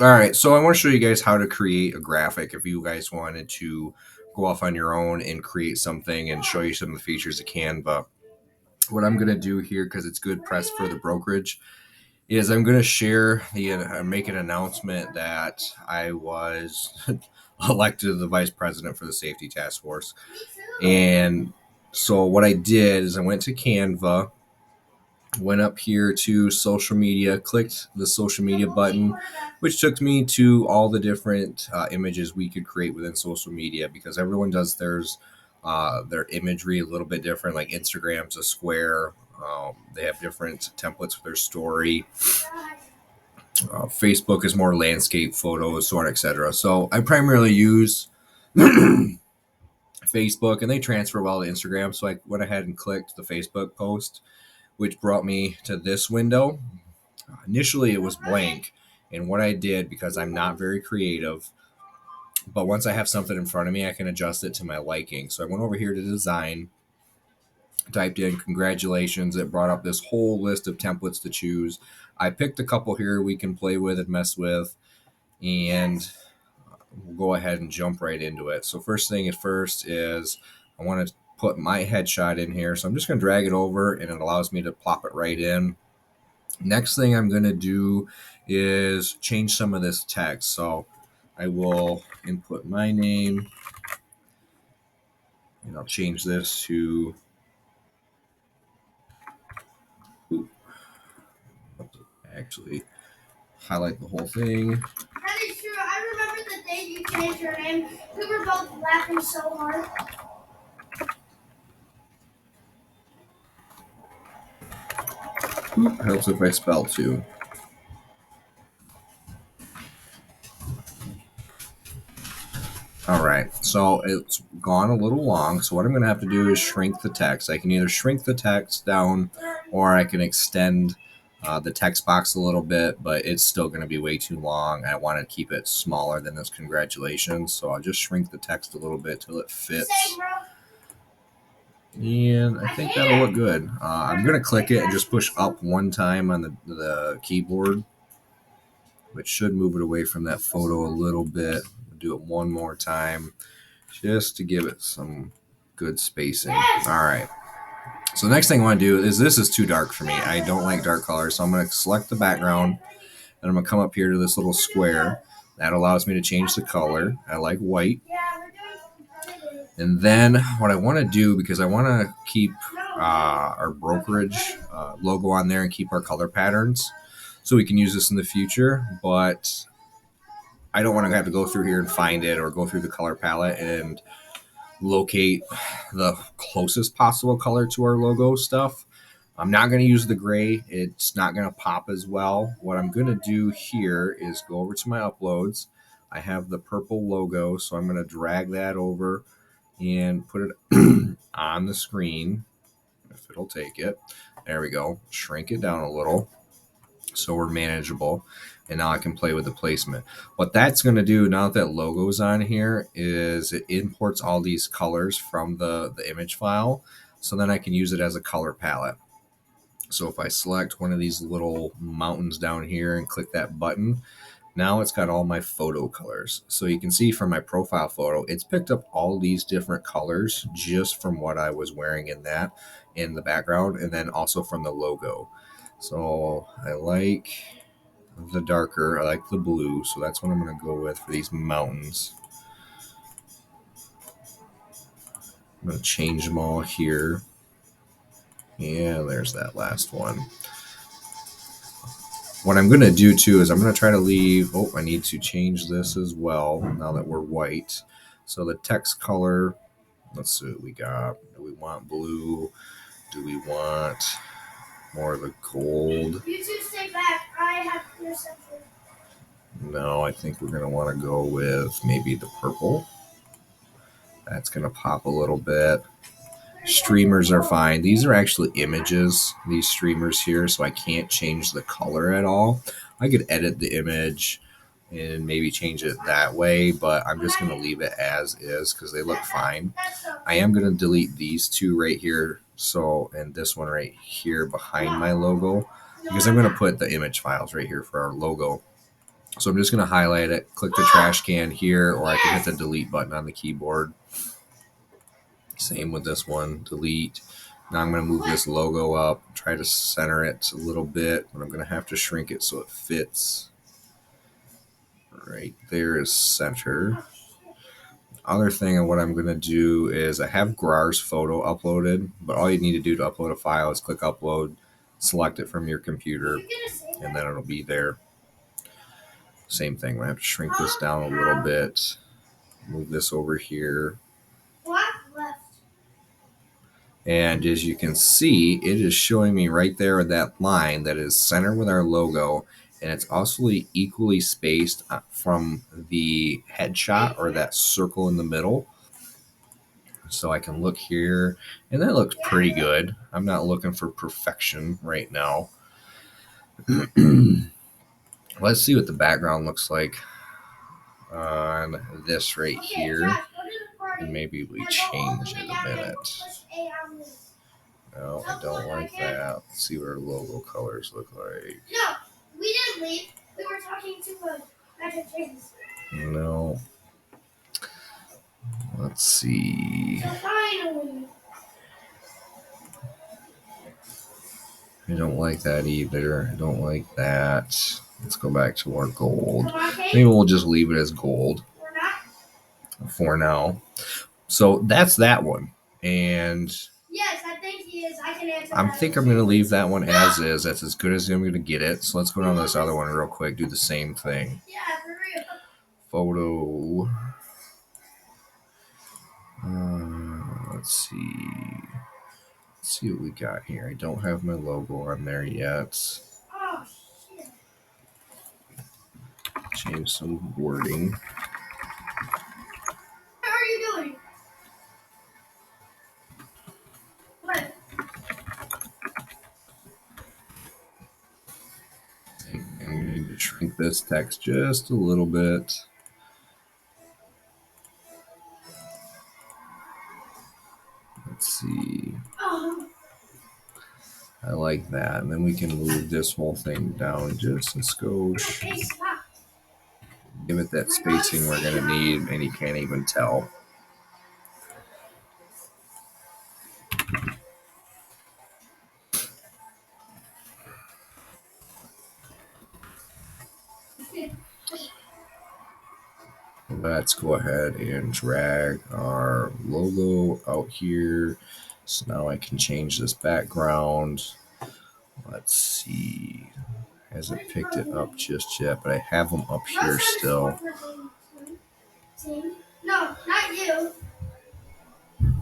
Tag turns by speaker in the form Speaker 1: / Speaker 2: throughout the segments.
Speaker 1: All right, so I want to show you guys how to create a graphic if you guys wanted to go off on your own and create something and show you some of the features of Canva. What I'm going to do here, because it's good press for the brokerage, is I'm going to share make an announcement that I was elected the vice president for the safety task force. And so what I did is I went to Canva, went up here to social media, clicked the social media button, which took me to all the different images we could create within social media, because everyone does their imagery a little bit different. Like Instagram's a square. They have different templates for their story. Facebook is more landscape photos, so on, etc. So I primarily use Facebook, and they transfer well to Instagram. So I went ahead and clicked the Facebook post, which brought me to this window. Initially, it was blank, and what I did, because I'm not very creative, but once I have something in front of me, I can adjust it to my liking. So I went over here to design, typed in congratulations. It brought up this whole list of templates to choose. I picked a couple here we can play with and mess with, and we'll go ahead and jump right into it. So first thing at first is I want to put my headshot in here. So I'm just going to drag it over, and it allows me to plop it right in. Next thing I'm going to do is change some of this text. So I will input my name, and I'll change this to actually highlight the whole thing.
Speaker 2: That is true. I remember the day you changed your name. We were both laughing so hard.
Speaker 1: Helps if I spell too. All right, so it's gone a little long. So what I'm going to have to do is shrink the text. I can either shrink the text down, or I can extend the text box a little bit, but it's still going to be way too long. I want to keep it smaller than this congratulations. So I'll just shrink the text a little bit till it fits. And I think that'll look good. I'm going to click it and just push up one time on the keyboard, which should move it away from that photo a little bit. Do it one more time just to give it some good spacing. All right. So the next thing I want to do is, this is too dark for me. I don't like dark colors. So I'm going to select the background, and I'm going to come up here to this little square. That allows me to change the color. I like white. And then what I want to do, because I want to keep our brokerage logo on there and keep our color patterns so we can use this in the future, but I don't want to have to go through here and find it, or go through the color palette and locate the closest possible color to our logo stuff. I'm not going to use the gray. It's not going to pop as well. What I'm going to do here is go over to my uploads. I have the purple logo, so I'm going to drag that over and put it on the screen, if it'll take it. There we go. Shrink it down a little so we're manageable. And now I can play with the placement. What that's going to do, now that logo's on here, is it imports all these colors from the image file. So then I can use it as a color palette. So if I select one of these little mountains down here and click that button, now it's got all my photo colors. So you can see from my profile photo, it's picked up all these different colors just from what I was wearing in the background, and then also from the logo. So I like the darker, I like the blue, so that's what I'm going to go with for these mountains. I'm going to change them all here. Yeah, there's that last one. What I'm going to do too is I'm going to try to leave, I need to change this as well now that we're white. So the text color, let's see what we got. Do we want blue? Do we want more of the gold?
Speaker 2: You two stay back. I have your something.
Speaker 1: No, I think we're going to want to go with maybe the purple. That's going to pop a little bit. Streamers are fine. These are actually images, these streamers here, so I can't change the color at all. I could edit the image and maybe change it that way, but I'm just going to leave it as is because they look fine. I am going to delete these two right here, and this one right here behind my logo, because I'm going to put the image files right here for our logo. So I'm just going to highlight it, click the trash can here, or I can hit the delete button on the keyboard. Same with this one, delete. Now I'm going to move this logo up, try to center it a little bit, but I'm going to have to shrink it so it fits. Right there is center. Other thing of what I'm going to do is I have Grar's photo uploaded, but all you need to do to upload a file is click upload, select it from your computer, and then it'll be there. Same thing, I'm going to have to shrink this down a little bit, move this over here. And as you can see, it is showing me right there that line that is centered with our logo, and it's also equally spaced from the headshot or that circle in the middle. So I can look here, and that looks pretty good. I'm not looking for perfection right now. Let's see what the background looks like on this right here. And maybe we change it a minute. No, I don't like that. Let's see what our logo colors look like.
Speaker 2: No, we didn't leave. We were talking to Magic James.
Speaker 1: No. Let's see.
Speaker 2: So finally.
Speaker 1: I don't like that either. I don't like that. Let's go back to our gold. Maybe we'll just leave it as gold for now. So that's that one. And
Speaker 2: yes, I think he is. I can answer
Speaker 1: I think I'm going to leave that one as is. That's as good as I'm going to get it. So let's go down to this other one real quick. Do the same thing.
Speaker 2: Yeah, for real.
Speaker 1: Photo. Let's see. Let's see what we got here. I don't have my logo on there yet.
Speaker 2: Oh, shit.
Speaker 1: Change some wording.
Speaker 2: What are you doing? What?
Speaker 1: I'm going to shrink this text just a little bit. Let's see.
Speaker 2: Oh.
Speaker 1: I like that. And then we can move this whole thing down just a skosh.
Speaker 2: Okay, stop.
Speaker 1: Give it that spacing we're going to need, and you can't even tell. Let's go ahead and drag our logo out here. So now I can change this background. Let's see. Hasn't picked it up just yet, but I have them up here still.
Speaker 2: No, not you.
Speaker 1: I'm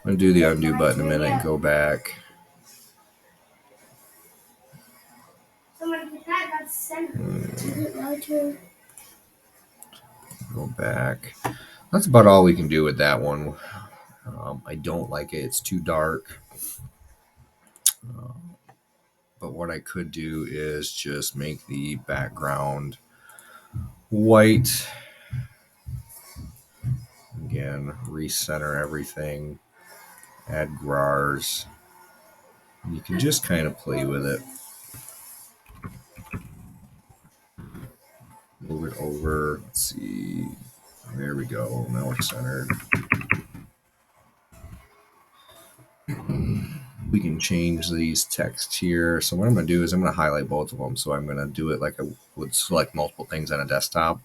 Speaker 1: going to do the undo button in a minute and go back.
Speaker 2: Somebody get that. That's center.
Speaker 1: Go back. That's about all we can do with that one. I don't like it. It's too dark. But what I could do is just make the background white. Again, recenter everything. Add grars. You can just kind of play with it. Move it over. Let's see. There we go. Now it's centered. We can change these text here. So what I'm going to do is I'm going to highlight both of them. So I'm going to do it like I would select multiple things on a desktop.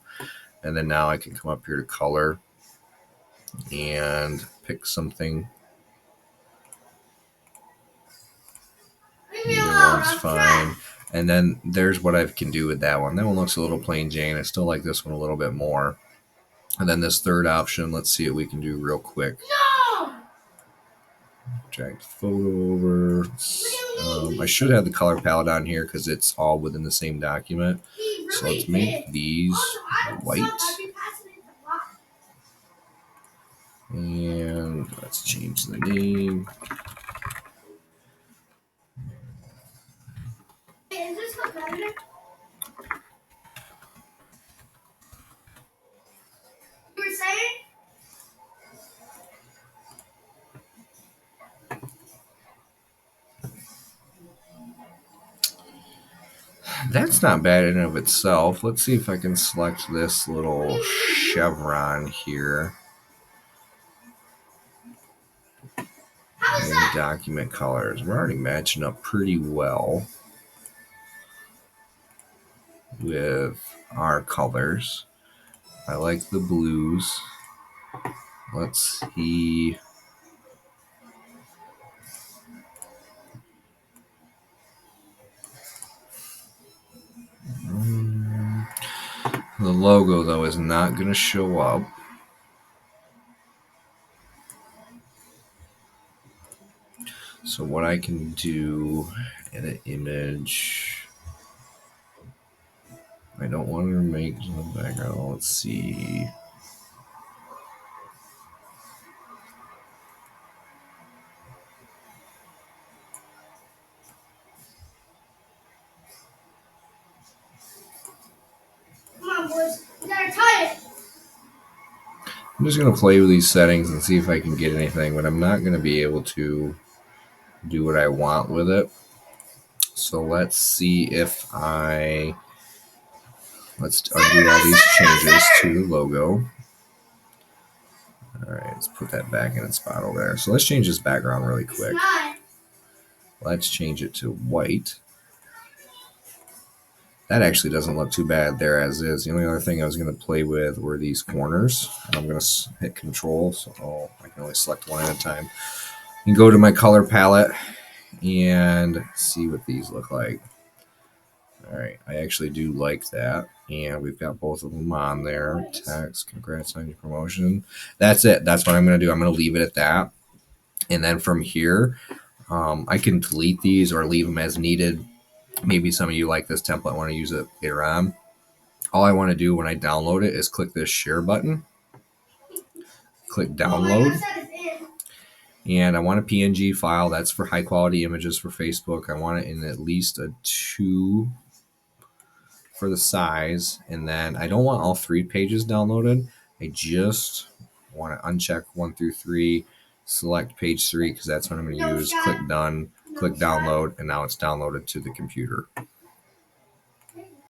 Speaker 1: And then now I can come up here to color and pick something. Either one's fine. And then there's what I can do with that one. That one looks a little plain Jane. I still like this one a little bit more. And then this third option, let's see what we can do real quick.
Speaker 2: No!
Speaker 1: Drag the photo over. I should have the color palette on here because it's all within the same document. So let's make these white. And let's change the name.
Speaker 2: Is this competitive? You were saying?
Speaker 1: That's not bad in and of itself. Let's see if I can select this little chevron here in document colors. We're already matching up pretty well with our colors. I like the blues. Let's see. The logo, though, is not going to show up. So what I can do, edit image. I don't want to make the background. Let's see.
Speaker 2: Come on, boys. You gotta tie it.
Speaker 1: I'm just going to play with these settings and see if I can get anything, but I'm not going to be able to do what I want with it. So let's see if let's undo all these changes to the logo. All right, let's put that back in its spot over there. So let's change this background really quick. Let's change it to white. That actually doesn't look too bad there as is. The only other thing I was going to play with were these corners. I'm going to hit Control, so I can only select one at a time. And go to my color palette and see what these look like. All right, I actually do like that. And we've got both of them on there. Text, congrats on your promotion. That's it. That's what I'm going to do. I'm going to leave it at that. And then from here, I can delete these or leave them as needed. Maybe some of you like this template, want to use it later on. All I want to do when I download it is click this share button, click download, and I want a PNG file. That's for high quality images for Facebook. I want it in at least a 2 for the size, and then I don't want all 3 pages downloaded. I just want to uncheck 1 through 3, select page 3 because that's what I'm going to use. Click done, click download, and now it's downloaded to the computer.